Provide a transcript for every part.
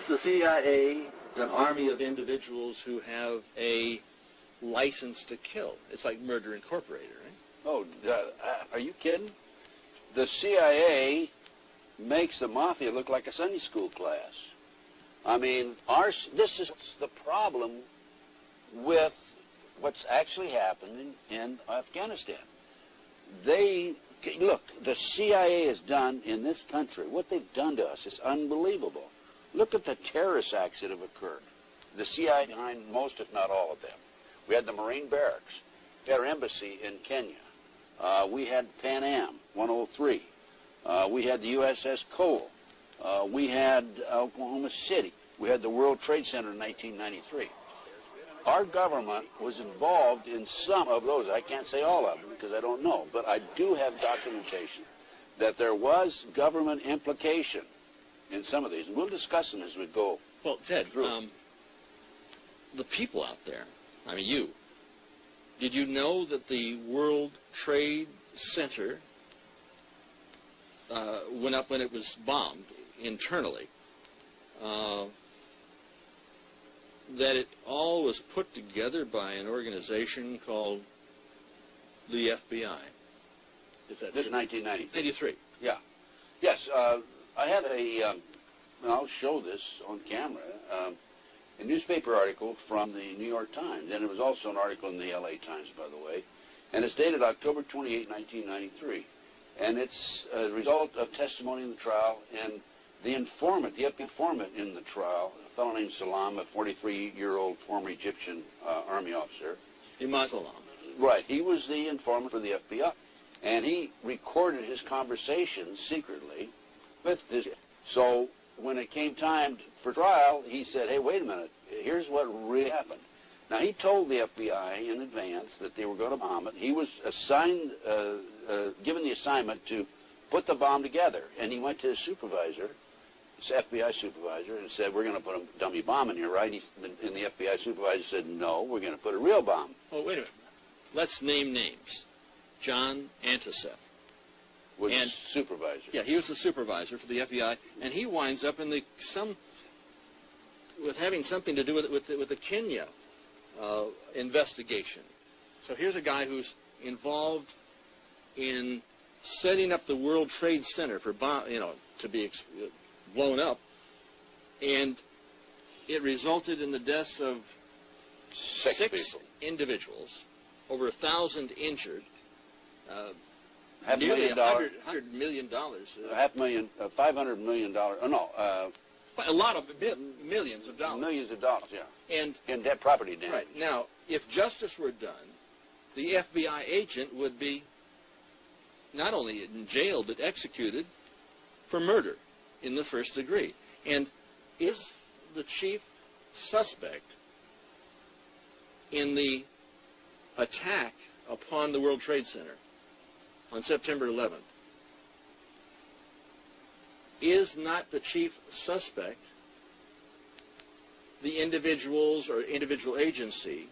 Is the CIA an army of individuals who have a license to kill? It's like Murder Incorporated, right? Oh, are you kidding? The CIA makes the mafia look like a Sunday school class. I mean, this is the problem with what's actually happening in Afghanistan. Look, the CIA has done in this country, what they've done to us is unbelievable. Look at the terrorist acts that have occurred. The CIA behind most, if not all of them. We had the Marine barracks. We had our embassy in Kenya. We had Pan Am 103. We had the USS Cole. We had Oklahoma City. We had the World Trade Center in 1993. Our government was involved in some of those. I can't say all of them because I don't know, but I do have documentation that there was government implication in some of these. And we'll discuss them as we go. Well, Ted, the people out there, I mean, did you know that the World Trade Center went up when it was bombed internally? That it all was put together by an organization called the FBI. Is that this is 1993? 83. Yeah. Yes. I have and I'll show this on camera, a newspaper article from the New York Times, and it was also an article in the LA Times, by the way, and it's dated October 28, 1993, and it's a result of testimony in the trial, and the informant, the FBI informant in the trial, a fellow named Salam, a 43-year-old former Egyptian army officer. Imam Salam. Right. He was the informant for the FBI, and he recorded his conversations secretly with this. So when it came time for trial, he said, hey, wait a minute, here's what really happened. Now, he told the FBI in advance that they were going to bomb it. He was assigned, given the assignment to put the bomb together, and he went to his supervisor, his FBI supervisor, and said, we're going to put a dummy bomb in here, right? And the FBI supervisor said, no, we're going to put a real bomb. Oh, wait a minute. Let's name names. John Antisef. Was the supervisor. Yeah, he was the supervisor for the FBI, and he winds up in with having something to do with the Kenya investigation. So here's a guy who's involved in setting up the World Trade Center for to be blown up, and it resulted in the deaths of six individuals, over 1,000 injured. Nearly $100 million. $500 million. A lot of millions of dollars. Millions of dollars, yeah. And in debt property damage. Right. Now, if justice were done, the FBI agent would be not only in jail but executed for murder in the first degree. And is the chief suspect in the attack upon the World Trade Center on September 11th, is not the chief suspect the individuals or individual agency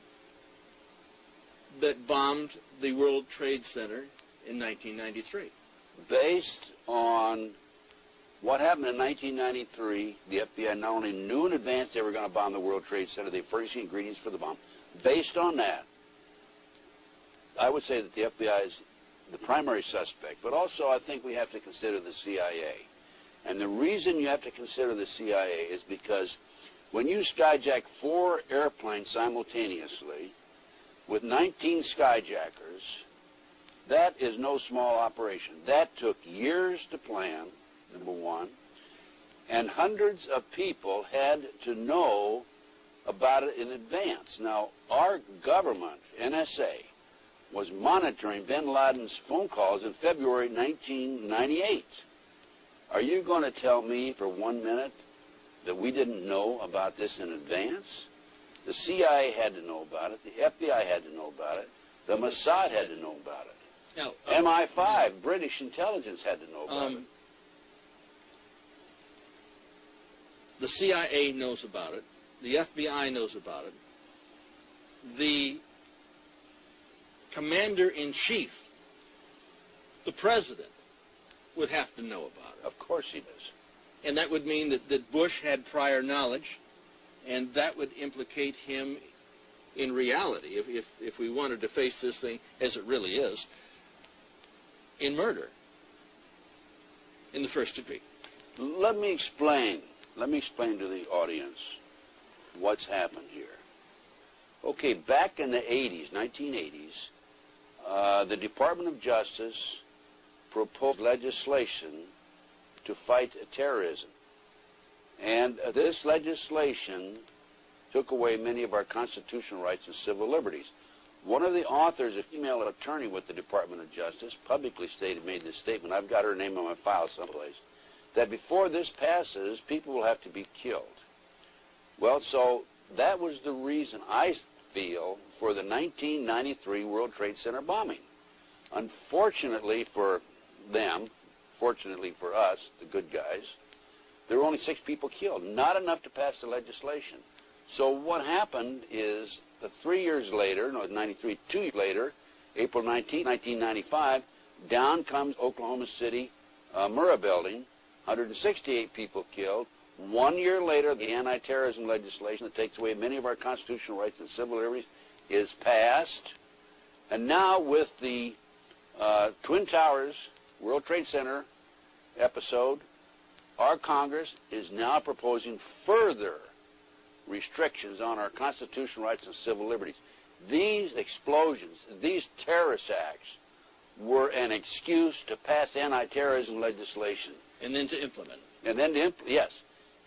that bombed the World Trade Center in 1993? Based on what happened in 1993, the FBI not only knew in advance they were going to bomb the World Trade Center, they furnished the ingredients for the bomb. Based on that, I would say that the FBI is the primary suspect, but also I think we have to consider the CIA. And the reason you have to consider the CIA is because when you skyjack 4 airplanes simultaneously with 19 skyjackers, that is no small operation. That took years to plan, number one, and hundreds of people had to know about it in advance. Now, our government, NSA, was monitoring bin Laden's phone calls in February 1998. Are you going to tell me for 1 minute that we didn't know about this in advance? The CIA had to know about it. The FBI had to know about it. The Mossad had to know about it. Now, MI5, British intelligence, had to know about it. The CIA knows about it. The FBI knows about it. The commander-in-chief, the president, would have to know about it. Of course he does. And that would mean that Bush had prior knowledge, and that would implicate him in reality, if we wanted to face this thing as it really is, in murder in the first degree. Let me explain to the audience what's happened here. Okay, back in the 80s, 1980s, the Department of Justice proposed legislation to fight terrorism. And this legislation took away many of our constitutional rights and civil liberties. One of the authors, a female attorney with the Department of Justice, publicly made this statement. I've got her name on my file someplace, that before this passes, people will have to be killed. Well, so that was the reason, I feel, for the 1993 World Trade Center bombing. Unfortunately for them, fortunately for us, the good guys, there were only 6 people killed, not enough to pass the legislation. So what happened is 3 years later, no, 93, 2 years later, April 19, 1995, down comes Oklahoma City Murrah building, 168 people killed. 1 year later, the anti-terrorism legislation that takes away many of our constitutional rights and civil liberties is passed. And now with the Twin Towers World Trade Center episode, our Congress is now proposing further restrictions on our constitutional rights and civil liberties. These explosions, these terrorist acts, were an excuse to pass anti-terrorism legislation. And then to implement. And then yes.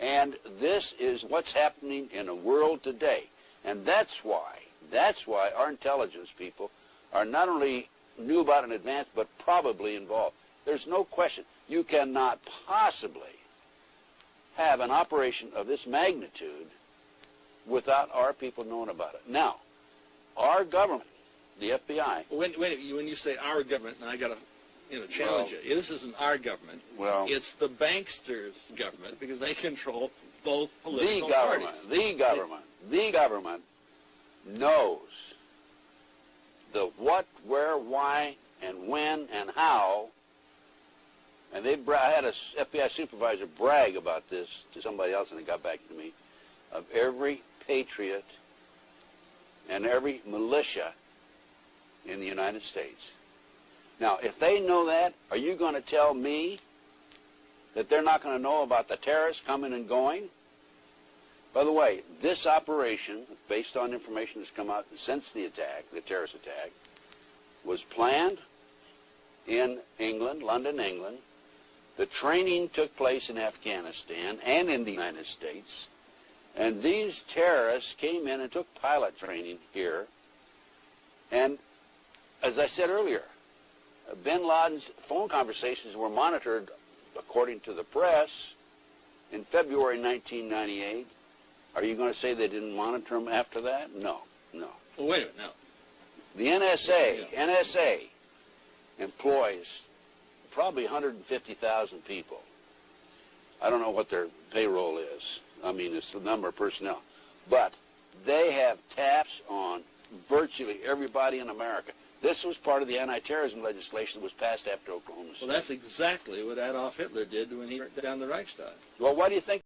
And this is what's happening in the world today. And that's why our intelligence people are not only knew about it in advance, but probably involved. There's no question. You cannot possibly have an operation of this magnitude without our people knowing about it. Now, our government, the FBI... When you say our government, and I got to challenge you. This isn't our government. Well, it's the banksters' government, because they control both political parties. The government knows the what, where, why, and when, and how. And I had a FBI supervisor brag about this to somebody else, and it got back to me, of every patriot and every militia in the United States. Now, if they know that, are you going to tell me that they're not going to know about the terrorists coming and going? By the way, this operation, based on information that's come out since the attack, the terrorist attack, was planned in England, London, England. The training took place in Afghanistan and in the United States. And these terrorists came in and took pilot training here. And as I said earlier, bin Laden's phone conversations were monitored, according to the press, in February 1998. Are you going to say they didn't monitor them after that? No. Well, wait a minute, no. The NSA employs probably 150,000 people. I don't know what their payroll is. I mean, it's the number of personnel. But they have taps on virtually everybody in America. This was part of the anti-terrorism legislation that was passed after Oklahoma City. Well, that's exactly what Adolf Hitler did when he burnt down the Reichstag. Well, why do you think